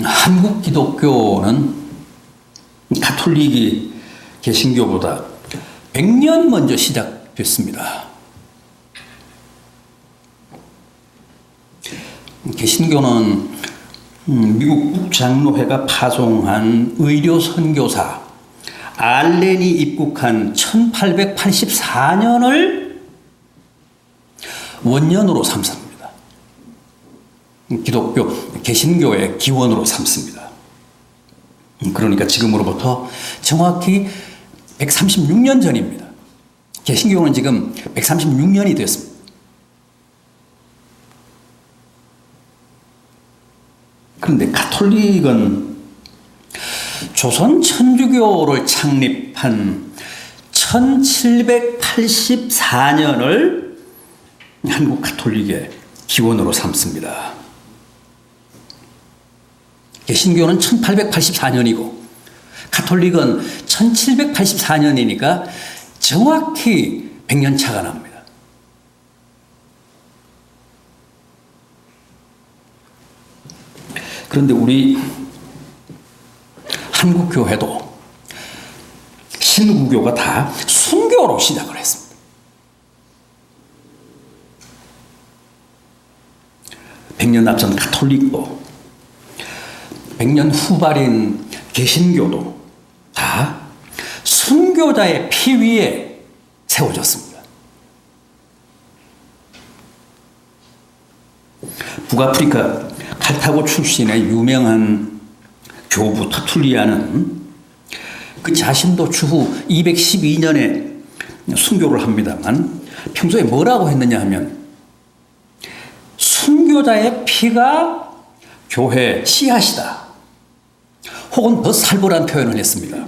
한국 기독교는 가톨릭이 개신교보다 100년 먼저 시작됐습니다. 개신교는 미국 북장로회가 파송한 의료 선교사 알렌이 입국한 1884년을 원년으로 삼습니다. 기독교, 개신교의 기원으로 삼습니다. 그러니까 지금으로부터 정확히 136년 전입니다. 개신교는 지금 136년이 됐습니다. 그런데 가톨릭은 조선 천주교를 창립한 1784년을 한국 가톨릭의 기원으로 삼습니다. 개신교는 1884년이고 가톨릭은 1784년이니까 정확히 100년 차가 납니다. 그런데 우리 한국교회도 신구교가 다 순교로 시작을 했습니다. 100년 앞선 가톨릭도 100년 후발인 개신교도 다 순교자의 피 위에 세워졌습니다. 북아프리카 칼타고 출신의 유명한 교부 터툴리아는 그 자신도 추후 212년에 순교를 합니다만 평소에 뭐라고 했느냐 하면 순교자의 피가 교회 씨앗이다. 혹은 더 살벌한 표현을 했습니다.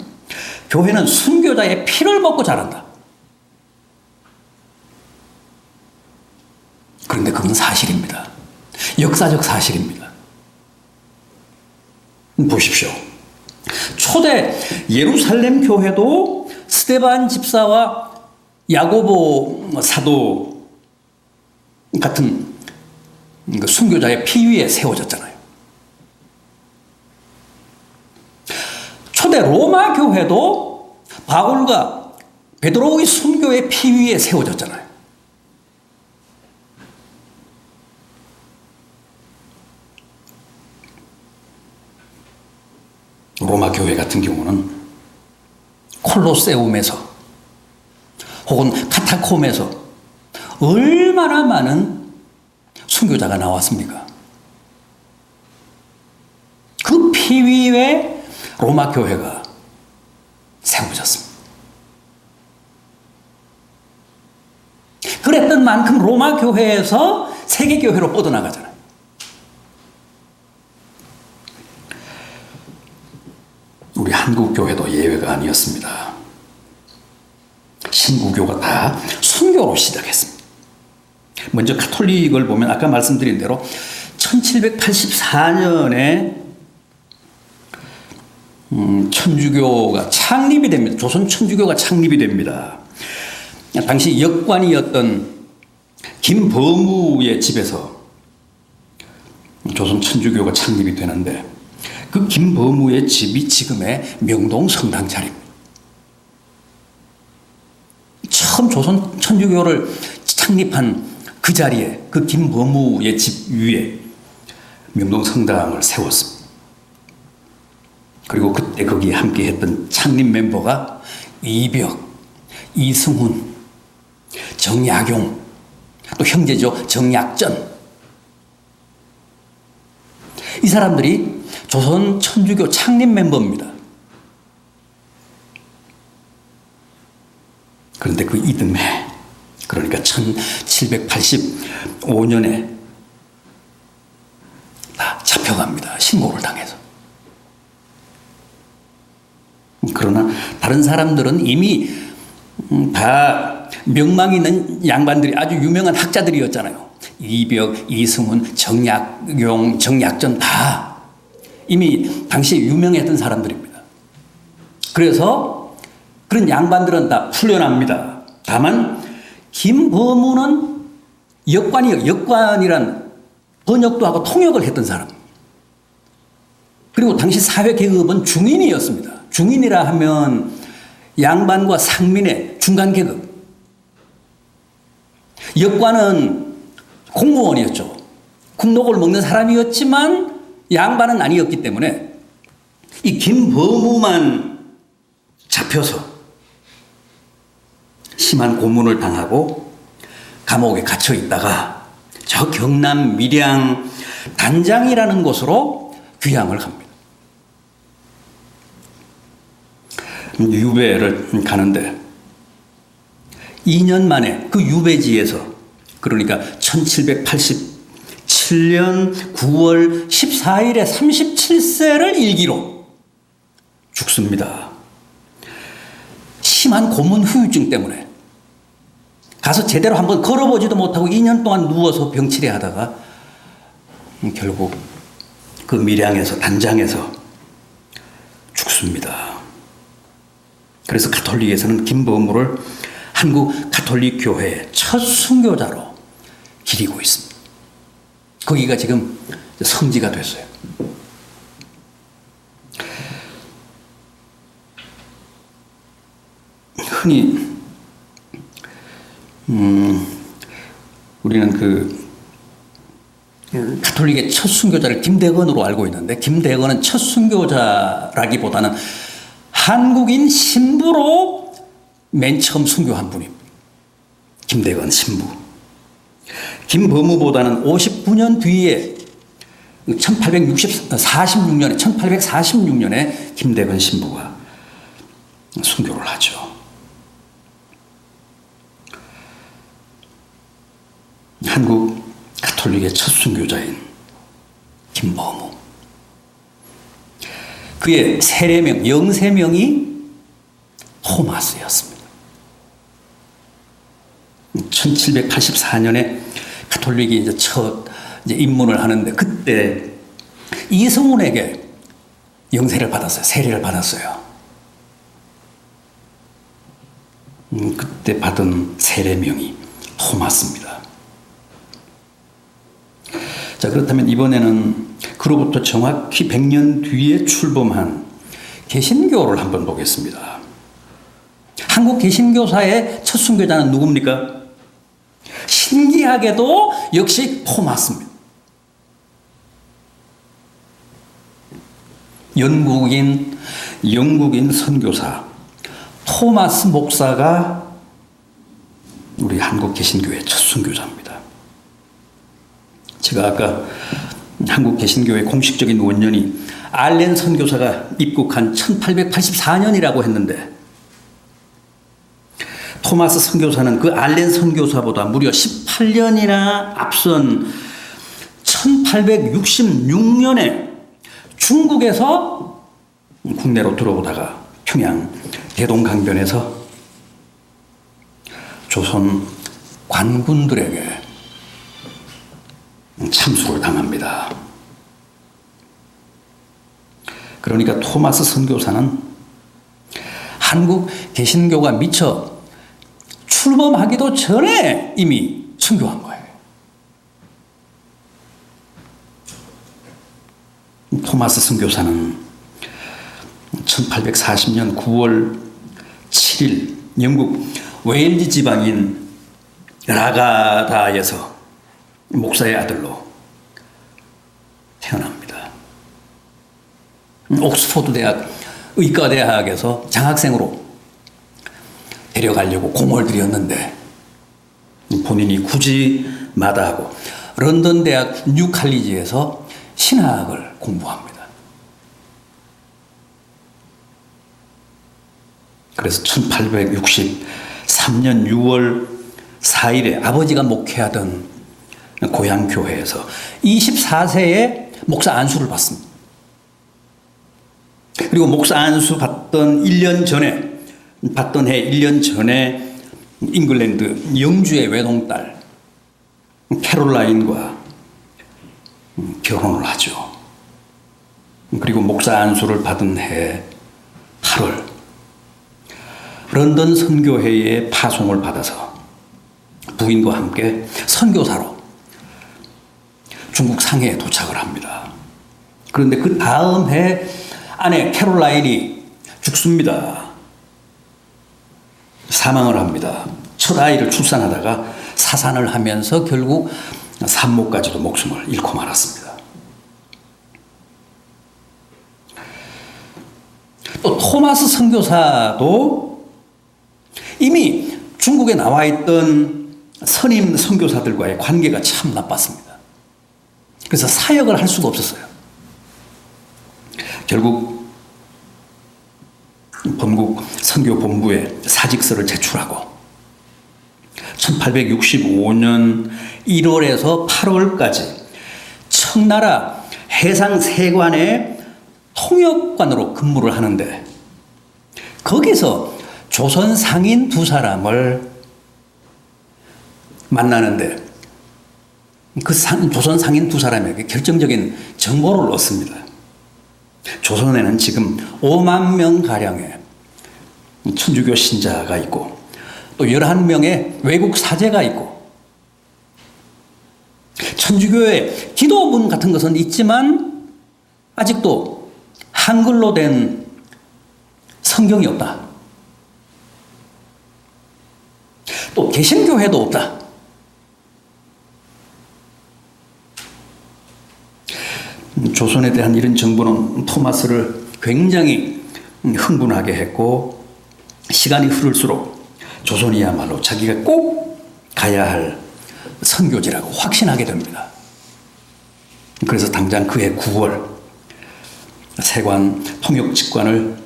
교회는 순교자의 피를 먹고 자란다. 그런데 그건 사실입니다. 역사적 사실입니다. 보십시오. 초대 예루살렘 교회도 스데반 집사와 야고보 사도 같은 순교자의 피 위에 세워졌잖아요. 초대 로마 교회도 바울과 베드로의 순교의 피 위에 세워졌잖아요. 로마 교회 같은 경우는 콜로세움에서 혹은 카타콤에서 얼마나 많은 순교자가 나왔습니까? 그 피 위에 로마 교회가 세워졌습니다. 그랬던 만큼 로마 교회에서 세계 교회로 뻗어나가잖아요. 우리 한국 교회도 예외가 아니었습니다. 신구교가 다 순교로 시작했습니다. 먼저 가톨릭을 보면 아까 말씀드린 대로 1784년에 천주교가 창립이 됩니다. 조선 천주교가 창립이 됩니다. 당시 역관이었던 김범우의 집에서 조선 천주교가 창립이 되는데 그 김범우의 집이 지금의 명동 성당 자리입니다. 처음 조선 천주교를 창립한 그 자리에 그 김범우의 집 위에 명동 성당을 세웠습니다. 그리고 그때 거기에 함께 했던 창립 멤버가 이벽, 이승훈, 정약용, 또 형제죠, 정약전. 이 사람들이 조선 천주교 창립 멤버입니다. 그런데 그 이듬해, 그러니까 1785년에 다 잡혀갑니다. 신고를 당해서. 그러나 다른 사람들은 이미 다 명망 있는 양반들이 아주 유명한 학자들이었잖아요. 이벽, 이승훈, 정약용, 정약전 다 이미 당시에 유명했던 사람들입니다. 그래서 그런 양반들은 다 풀려납니다. 다만 김범우는 역관이란 번역도 하고 통역을 했던 사람. 그리고 당시 사회 계급은 중인이었습니다. 중인이라 하면 양반과 상민의 중간 계급. 역관은 공무원이었죠. 국록을 먹는 사람이었지만 양반은 아니었기 때문에 이 김범우만 잡혀서 심한 고문을 당하고 감옥에 갇혀 있다가 저 경남 밀양 단장이라는 곳으로 귀향을 합니다. 유배를 가는데 2년 만에 그 유배지에서, 그러니까 1787년 9월 14일에 37세를 일기로 죽습니다. 심한 고문 후유증 때문에 가서 제대로 한번 걸어보지도 못하고 2년 동안 누워서 병치레 하다가 결국 그 밀양에서, 단장에서 죽습니다. 그래서 가톨릭에서는 김범우를 한국 가톨릭 교회의 첫 순교자로 기리고 있습니다. 거기가 지금 성지가 됐어요. 흔히 우리는 그 가톨릭의 첫 순교자를 김대건으로 알고 있는데, 김대건은 첫 순교자라기보다는 한국인 신부로 맨 처음 순교한 분입니다. 김대건 신부. 김범우보다는 59년 뒤에 1846년에 김대건 신부가 순교를 하죠. 한국 가톨릭의 첫 순교자인 김범우. 그의 세례명, 영세명이 토마스였습니다. 1784년에 가톨릭이 이제 첫 입문을 하는데, 그때 이성훈에게 영세를 받았어요. 세례를 받았어요. 그때 받은 세례명이 토마스입니다. 자, 그렇다면 이번에는 그로부터 정확히 100년 뒤에 출범한 개신교를 한번 보겠습니다. 한국 개신교사의 첫 순교자는 누굽니까? 신기하게도 역시 토마스입니다. 영국인 선교사 토마스 목사가 우리 한국 개신교의 첫 순교자입니다. 제가 아까 한국 개신교의 공식적인 원년이 알렌 선교사가 입국한 1884년이라고 했는데, 토마스 선교사는 그 알렌 선교사보다 무려 18년이나 앞선 1866년에 중국에서 국내로 들어오다가 평양 대동강변에서 조선 관군들에게 참수를 당합니다. 그러니까 토마스 선교사는 한국 개신교가 미처 출범하기도 전에 이미 순교한 거예요. 토마스 선교사는 1840년 9월 7일 영국 웨일즈 지방인 라가다에서 목사의 아들로 태어납니다. 옥스포드 대학 의과대학에서 장학생으로 데려가려고 공을 들였는데 본인이 굳이 마다하고 런던 대학 뉴 칼리지에서 신학을 공부합니다. 그래서 1863년 6월 4일에 아버지가 목회하던 고향 교회에서 24세에 목사 안수를 받습니다. 그리고 목사 안수 받던 해 1년 전에 잉글랜드 영주의 외동딸 캐롤라인과 결혼을 하죠. 그리고 목사 안수를 받은 해 8월 런던 선교회의 파송을 받아서 부인과 함께 선교사로 중국 상해에 도착을 합니다. 그런데 그 다음 해 아내 캐롤라인이 죽습니다. 사망을 합니다. 첫 아이를 출산하다가 사산을 하면서 결국 산모까지도 목숨을 잃고 말았습니다. 또 토마스 선교사도 이미 중국에 나와 있던 선임 선교사들과의 관계가 참 나빴습니다. 그래서 사역을 할 수가 없었어요. 결국 본국 선교본부에 사직서를 제출하고 1865년 1월에서 8월까지 청나라 해상세관의 통역관으로 근무를 하는데 거기서 조선 상인 두 사람을 만나는데 그 조선 상인 두 사람에게 결정적인 정보를 얻습니다. 조선에는 지금 5만 명가량의 천주교 신자가 있고 또 11명의 외국 사제가 있고 천주교의 기도문 같은 것은 있지만 아직도 한글로 된 성경이 없다. 또 개신교회도 없다. 조선에 대한 이런 정보는 토마스를 굉장히 흥분하게 했고 시간이 흐를수록 조선이야말로 자기가 꼭 가야 할 선교지라고 확신하게 됩니다. 그래서 당장 그해 9월 세관 통역 직관을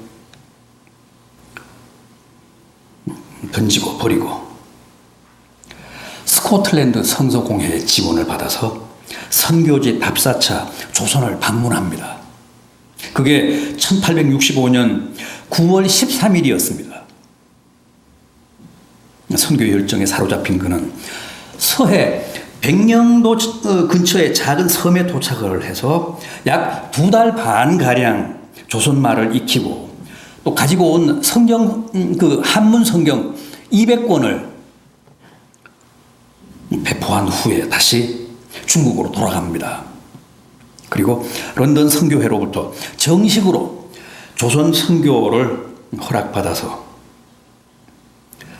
던지고 버리고 스코틀랜드 성서공회의 지원을 받아서 선교지 답사차 조선을 방문합니다. 그게 1865년 9월 13일이었습니다. 선교 열정에 사로잡힌 그는 서해 백령도 근처의 작은 섬에 도착을 해서 약 2달 반가량 조선말을 익히고 또 가지고 온 성경, 한문 성경 200권을 배포한 후에 다시 중국으로 돌아갑니다. 그리고 런던 선교회로부터 정식으로 조선 선교를 허락받아서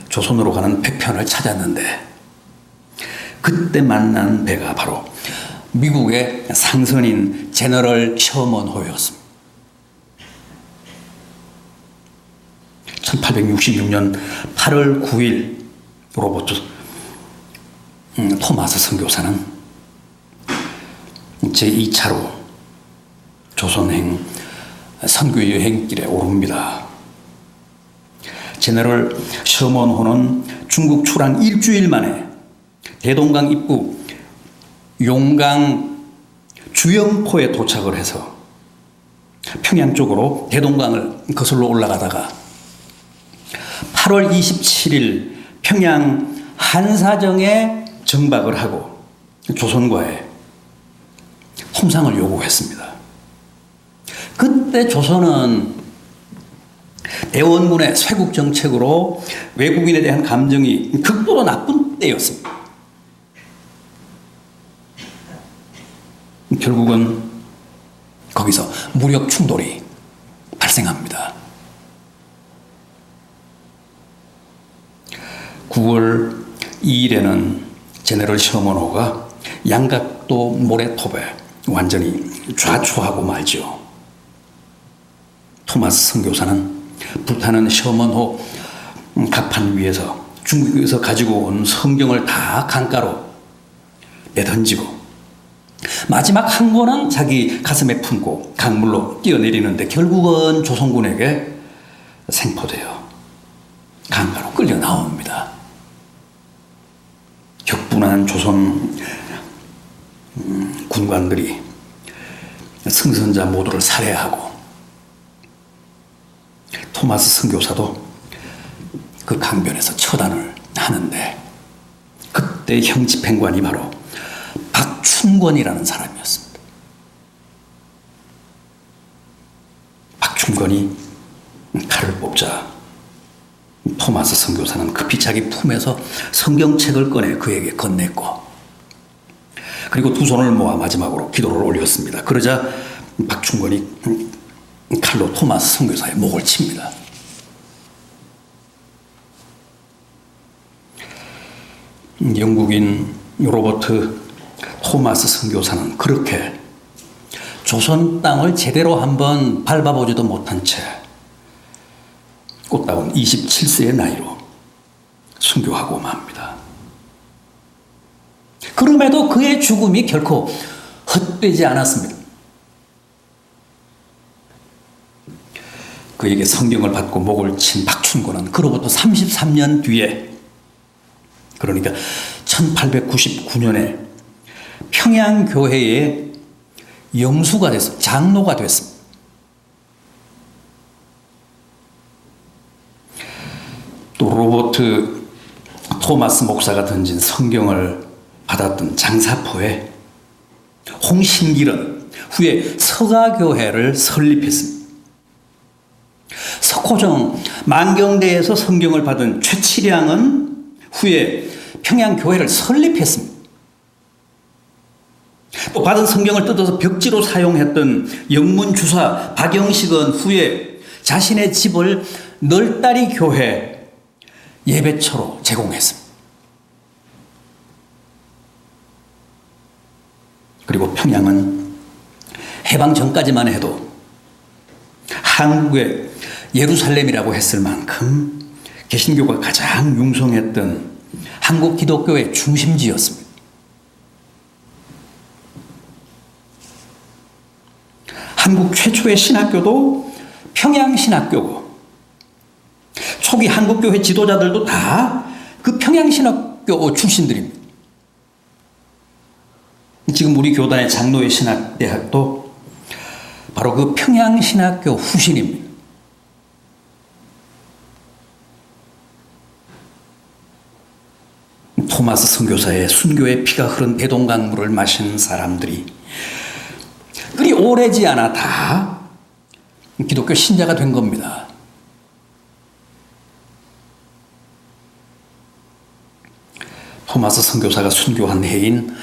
조선으로 가는 배편을 찾았는데 그때 만난 배가 바로 미국의 상선인 제너럴 셔먼호였습니다. 1866년 8월 9일로부터 토마스 선교사는 제2차로 조선행 선교여행길에 오릅니다. 제너럴 셔먼호는 중국 출항 일주일 만에 대동강 입구 용강 주영포에 도착을 해서 평양 쪽으로 대동강을 거슬러 올라가다가 8월 27일 평양 한사정에 정박을 하고 조선과의 통상을 요구했습니다. 그때 조선은 대원군의 쇄국 정책으로 외국인에 대한 감정이 극도로 나쁜 때였습니다. 결국은 거기서 무력 충돌이 발생합니다. 9월 2일에는 제너럴 셔먼호가 양각도 모래톱에 완전히 좌초하고 말죠. 토마스 선교사는 불타는 셔먼호 갑판 위에서 중국에서 가지고 온 성경을 다 강가로 내던지고 마지막 한 권은 자기 가슴에 품고 강물로 뛰어내리는데 결국은 조선군에게 생포되어 강가로 끌려 나옵니다. 격분한 조선 군관들이 승선자 모두를 살해하고 토마스 선교사도 그 강변에서 처단을 하는데 그때 형집행관이 바로 박충권이라는 사람이었습니다. 박충권이 칼을 뽑자 토마스 선교사는 급히 자기 품에서 성경책을 꺼내 그에게 건넸고 그리고 두 손을 모아 마지막으로 기도를 올렸습니다. 그러자 박충건이 칼로 토마스 선교사의 목을 칩니다. 영국인 로버트 토마스 선교사는 그렇게 조선 땅을 제대로 한번 밟아보지도 못한 채 꽃다운 27세의 나이로 순교하고 맙니다. 그럼에도 그의 죽음이 결코 헛되지 않았습니다. 그에게 성경을 받고 목을 친 박춘권은 그로부터 33년 뒤에, 그러니까 1899년에 평양교회의 영수가 됐습니다. 장로가 됐습니다. 또 로버트 토마스 목사가 던진 성경을 받았던 장사포에 홍신길은 후에 서가교회를 설립했습니다. 석호정 만경대에서 성경을 받은 최치량은 후에 평양교회를 설립했습니다. 또 받은 성경을 뜯어서 벽지로 사용했던 영문주사 박영식은 후에 자신의 집을 널다리 교회 예배처로 제공했습니다. 그리고 평양은 해방 전까지만 해도 한국의 예루살렘이라고 했을 만큼 개신교가 가장 융성했던 한국 기독교의 중심지였습니다. 한국 최초의 신학교도 평양신학교고, 초기 한국교회 지도자들도 다 그 평양신학교 출신들입니다. 지금 우리 교단의 장로의 신학대학도 바로 그 평양신학교 후신입니다. 토마스 선교사의 순교의 피가 흐른 대동강물을 마신 사람들이 그리 오래지 않아 다 기독교 신자가 된 겁니다. 토마스 선교사가 순교한 해인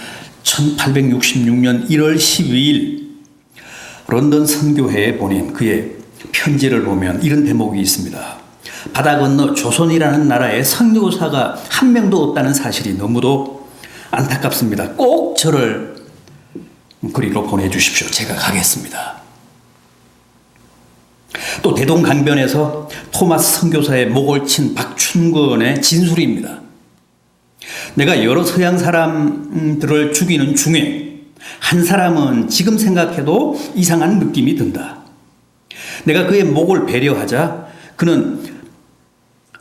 1866년 1월 12일 런던 선교회에 보낸 그의 편지를 보면 이런 대목이 있습니다. 바다 건너 조선이라는 나라에 선교사가 한 명도 없다는 사실이 너무도 안타깝습니다. 꼭 저를 그리로 보내주십시오. 제가 가겠습니다. 또 대동강변에서 토마스 선교사의 목을 친 박춘건의 진술입니다. 내가 여러 서양 사람들을 죽이는 중에 한 사람은 지금 생각해도 이상한 느낌이 든다. 내가 그의 목을 배려하자 그는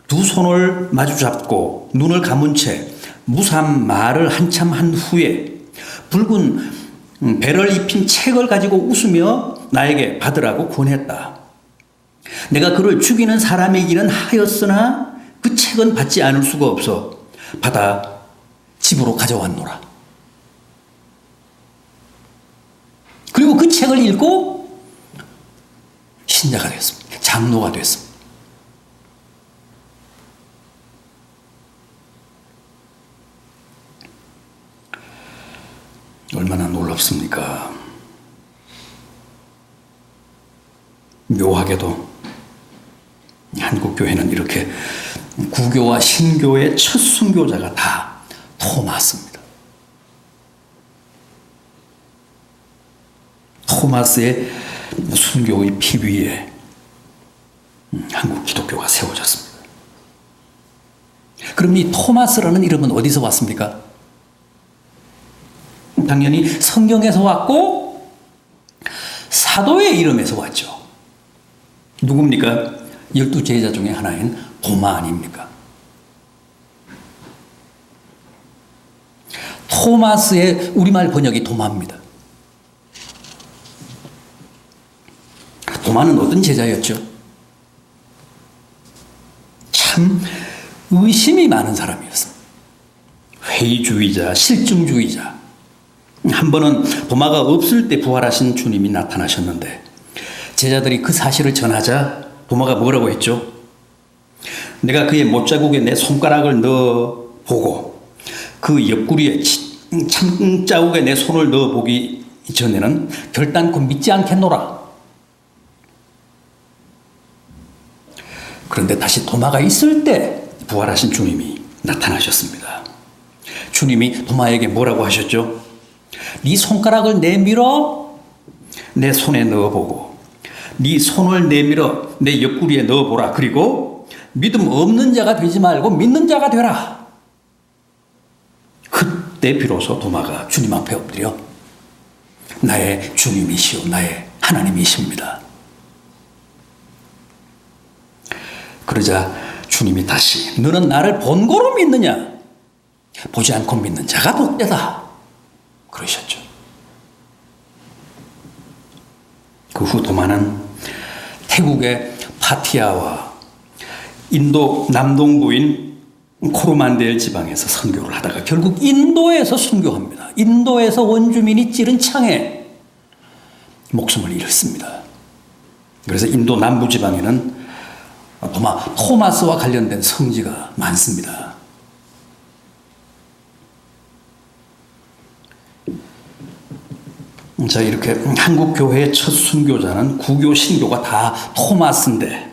두 손을 마주 잡고 눈을 감은 채 무삼 말을 한참 한 후에 붉은 배를 입힌 책을 가지고 웃으며 나에게 받으라고 권했다. 내가 그를 죽이는 사람이기는 하였으나 그 책은 받지 않을 수가 없어 받아 집으로 가져왔노라. 그리고 그 책을 읽고 신자가 되었습니다. 장로가 되었습니다. 얼마나 놀랍습니까? 묘하게도 한국교회는 이렇게 구교와 신교의 첫 순교자가 다 토마스입니다. 토마스의 순교의 피 위에 한국 기독교가 세워졌습니다. 그럼 이 토마스라는 이름은 어디서 왔습니까? 당연히 성경에서 왔고 사도의 이름에서 왔죠. 누굽니까? 12제자 중에 하나인 도마 아닙니까? 토마스의 우리말 번역이 도마입니다. 도마는 어떤 제자였죠? 참 의심이 많은 사람이었습니다. 회의주의자, 실증주의자. 한 번은 도마가 없을 때 부활하신 주님이 나타나셨는데 제자들이 그 사실을 전하자 도마가 뭐라고 했죠? 내가 그의 못자국에 내 손가락을 넣어보고 그 옆구리에 참자국에 내 손을 넣어보기 이전에는 결단코 믿지 않겠노라. 그런데 다시 도마가 있을 때 부활하신 주님이 나타나셨습니다. 주님이 도마에게 뭐라고 하셨죠? 네 손가락을 내밀어 내 손에 넣어보고 네 손을 내밀어 내 옆구리에 넣어보라. 그리고 믿음 없는 자가 되지 말고 믿는 자가 되라. 그때 비로소 도마가 주님 앞에 엎드려 나의 주님이시오 나의 하나님이십니다. 그러자 주님이 다시 너는 나를 본고로 믿느냐? 보지 않고 믿는 자가 복되다. 그러셨죠. 그 후 도마는 태국의 파티아와 인도 남동부인 코르만델 지방에서 선교를 하다가 결국 인도에서 선교합니다. 인도에서 원주민이 찌른 창에 목숨을 잃습니다. 그래서 인도 남부 지방에는 토마스와 관련된 성지가 많습니다. 자, 이렇게 한국 교회의 첫 순교자는 구교, 신교가 다 토마스인데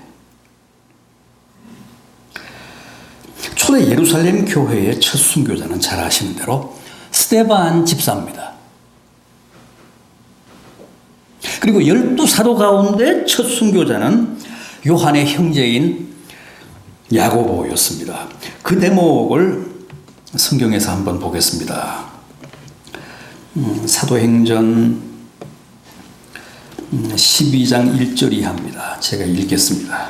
초대 예루살렘 교회의 첫 순교자는 잘 아시는 대로 스데반 집사입니다. 그리고 12사도 가운데 첫 순교자는 요한의 형제인 야고보였습니다. 그 대목을 성경에서 한번 보겠습니다. 사도행전 12장 1절 이하입니다. 제가 읽겠습니다.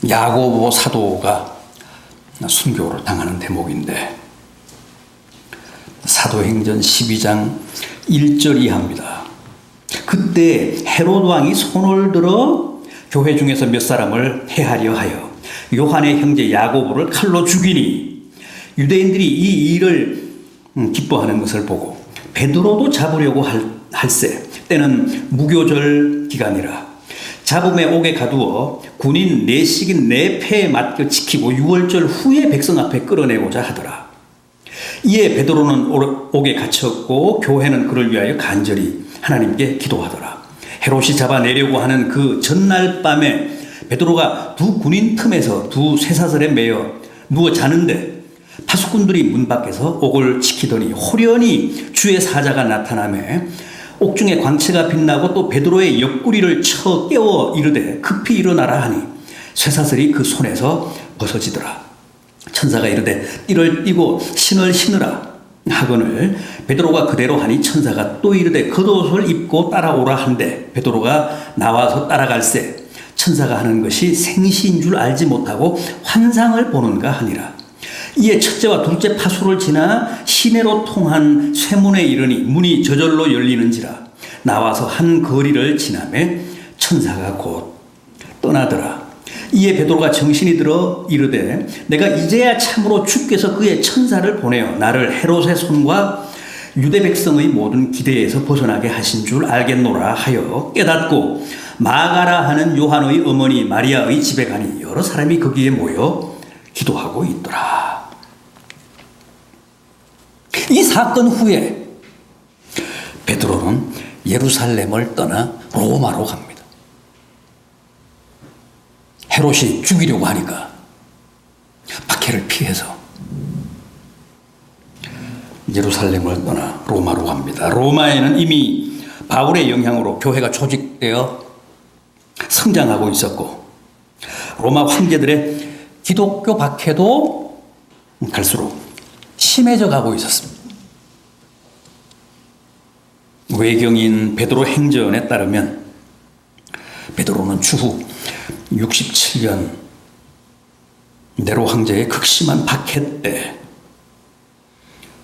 야고보 사도가 순교를 당하는 대목인데 사도행전 12장 1절 이하입니다. 그때 헤롯 왕이 손을 들어 교회 중에서 몇 사람을 해하려 하여 요한의 형제 야고보를 칼로 죽이니 유대인들이 이 일을 기뻐하는 것을 보고 베드로도 잡으려고 할세. 때는 무교절 기간이라 잡음에 옥에 가두어 군인 4씩인 4패에 맡겨 지키고 6월절 후에 백성 앞에 끌어내고자 하더라. 이에 베드로는 옥에 갇혔고 교회는 그를 위하여 간절히 하나님께 기도하더라. 헤롯이 잡아내려고 하는 그 전날 밤에 베드로가 두 군인 틈에서 두 쇠사슬에 매여 누워 자는데 파수꾼들이 문 밖에서 옥을 지키더니 호련히 주의 사자가 나타나매 옥중에 광채가 빛나고 또 베드로의 옆구리를 쳐 깨워 이르되 급히 일어나라 하니 쇠사슬이 그 손에서 벗어지더라. 천사가 이르되 띠를 띠고 신을 신으라 하거늘 베드로가 그대로 하니 천사가 또 이르되 겉옷을 입고 따라오라 한데 베드로가 나와서 따라갈새 천사가 하는 것이 생시인 줄 알지 못하고 환상을 보는가 하니라. 이에 첫째와 둘째 파수를 지나 시내로 통한 쇠문에 이르니 문이 저절로 열리는지라. 나와서 한 거리를 지나매 천사가 곧 떠나더라. 이에 베드로가 정신이 들어 이르되 내가 이제야 참으로 주께서 그의 천사를 보내어 나를 헤롯의 손과 유대 백성의 모든 기대에서 벗어나게 하신 줄 알겠노라 하여 깨닫고 마가라 하는 요한의 어머니 마리아의 집에 가니 여러 사람이 거기에 모여 기도하고 있더라. 이 사건 후에 베드로는 예루살렘을 떠나 로마로 갑니다. 헤롯이 죽이려고 하니까 박해를 피해서 예루살렘을 떠나 로마로 갑니다. 로마에는 이미 바울의 영향으로 교회가 조직되어 성장하고 있었고 로마 황제들의 기독교 박해도 갈수록 심해져 가고 있었습니다. 외경인 베드로 행전에 따르면 베드로는 추후 67년 네로 황제의 극심한 박해 때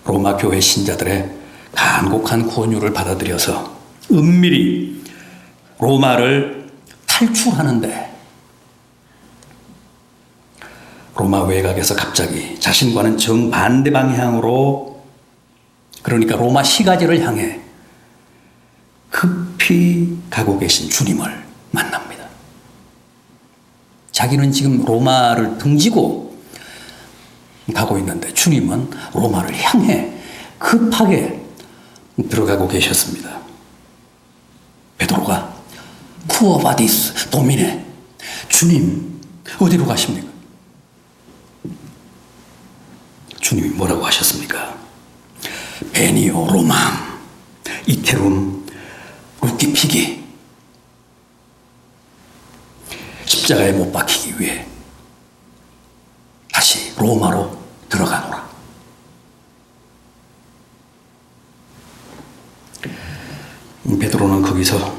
로마 교회 신자들의 간곡한 권유를 받아들여서 은밀히 로마를 탈출하는데 로마 외곽에서 갑자기 자신과는 정반대 방향으로 그러니까 로마 시가지를 향해 급히 가고 계신 주님을 만납니다. 자기는 지금 로마를 등지고 가고 있는데 주님은 로마를 향해 급하게 들어가고 계셨습니다. 베드로가 쿠어 바디스 도미네, 주님 어디로 가십니까? 주님이 뭐라고 하셨습니까? 베니오 로망 이테룸 루키피기, 십자가에 못 박히기 위해 다시 로마로 들어가노라. 베드로는 거기서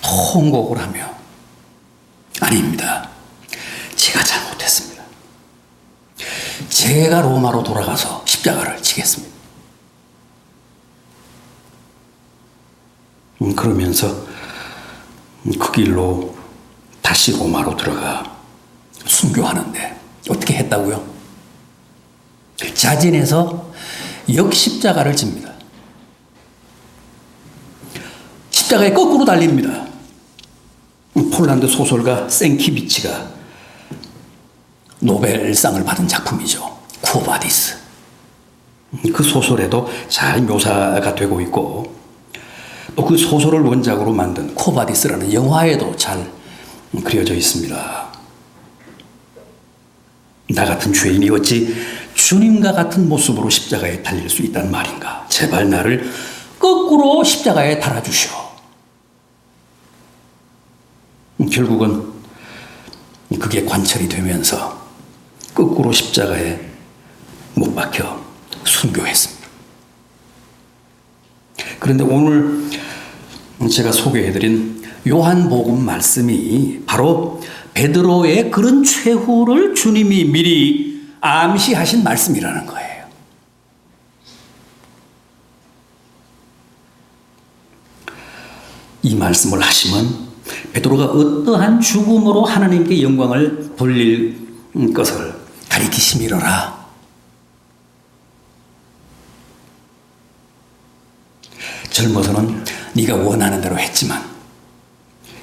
통곡을 하며 아닙니다. 제가 잘못했습니다. 제가 로마로 돌아가서 십자가를 지겠습니다. 그러면서 그 길로 다시 로마로 들어가 순교하는데 어떻게 했다고요? 자진해서 역십자가를 집니다. 십자가에 거꾸로 달립니다. 폴란드 소설가 생키비치가 노벨상을 받은 작품이죠. 쿠어바디스. 그 소설에도 잘 묘사가 되고 있고 또 그 소설을 원작으로 만든 쿠어바디스라는 영화에도 잘 그려져 있습니다. 나 같은 죄인이 어찌 주님과 같은 모습으로 십자가에 달릴 수 있단 말인가. 제발 나를 거꾸로 십자가에 달아주시오. 결국은 그게 관철이 되면서 거꾸로 십자가에 못 박혀 순교했습니다. 그런데 오늘 제가 소개해드린 요한복음 말씀이 바로 베드로의 그런 최후를 주님이 미리 암시하신 말씀이라는 거예요. 이 말씀을 하시면 베드로가 어떠한 죽음으로 하나님께 영광을 돌릴 것을 가리키심이로라. 젊어서는 네가 원하는 대로 했지만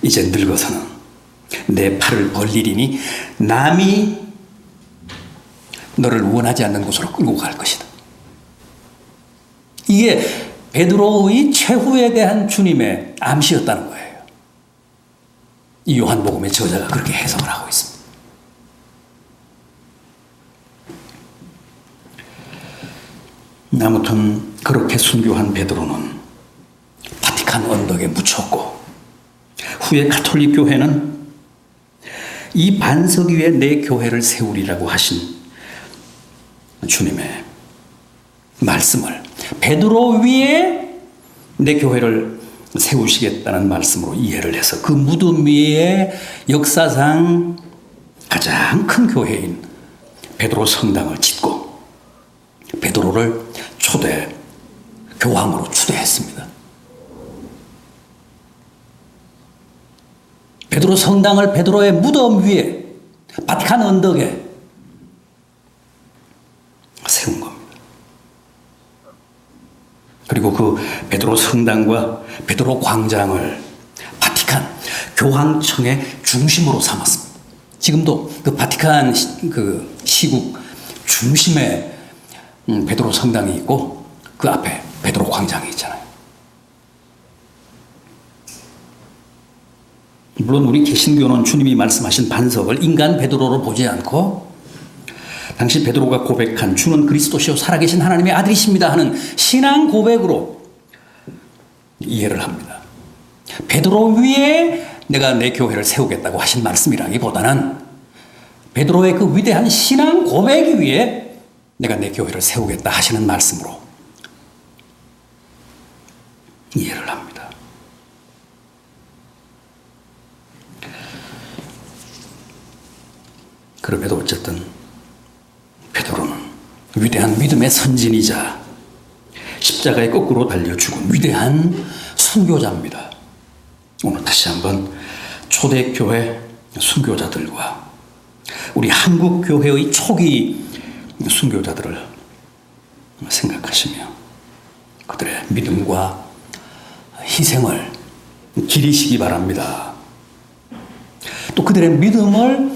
이제 늙어서는 내 팔을 벌리리니 남이 너를 원하지 않는 곳으로 끌고 갈 것이다. 이게 베드로의 최후에 대한 주님의 암시였다는 거예요. 이 요한복음의 저자가 그렇게 해석을 하고 있습니다. 아무튼 그렇게 순교한 베드로는 바티칸 언덕에 묻혔고 후에 가톨릭 교회는 이 반석 위에 내 교회를 세우리라고 하신 주님의 말씀을 베드로 위에 내 교회를 세우시겠다는 말씀으로 이해를 해서 그 무덤 위에 역사상 가장 큰 교회인 베드로 성당을 짓고 베드로를 초대 교황으로 추대했습니다. 베드로 성당을 베드로의 무덤 위에 바티칸 언덕에 세운 겁니다. 그리고 그 베드로 성당과 베드로 광장을 바티칸 교황청의 중심으로 삼았습니다. 지금도 그 바티칸 그 시국 중심에 베드로 성당이 있고 그 앞에 베드로 광장이 있잖아요. 물론 우리 개신교는 주님이 말씀하신 반석을 인간 베드로로 보지 않고 당시 베드로가 고백한 주는 그리스도시요 살아계신 하나님의 아들이십니다 하는 신앙 고백으로 이해를 합니다. 베드로 위에 내가 내 교회를 세우겠다고 하신 말씀이라기보다는 베드로의 그 위대한 신앙 고백 위에 내가 내 교회를 세우겠다 하시는 말씀으로 이해를 합니다. 그럼에도 어쨌든 베드로는 위대한 믿음의 선진이자 십자가에 거꾸로 달려 죽은 위대한 순교자입니다. 오늘 다시 한번 초대교회 순교자들과 우리 한국교회의 초기 순교자들을 생각하시며 그들의 믿음과 희생을 기리시기 바랍니다. 또 그들의 믿음을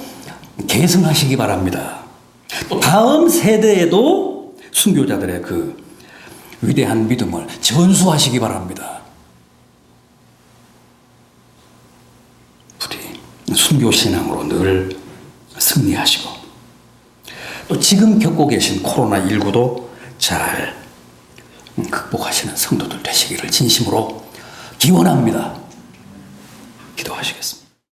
계승하시기 바랍니다. 또 다음 세대에도 순교자들의 그 위대한 믿음을 전수하시기 바랍니다. 우리 순교신앙으로 늘 승리하시고 또 지금 겪고 계신 코로나19도 잘 극복하시는 성도들 되시기를 진심으로 기원합니다. 기도하시겠습니다.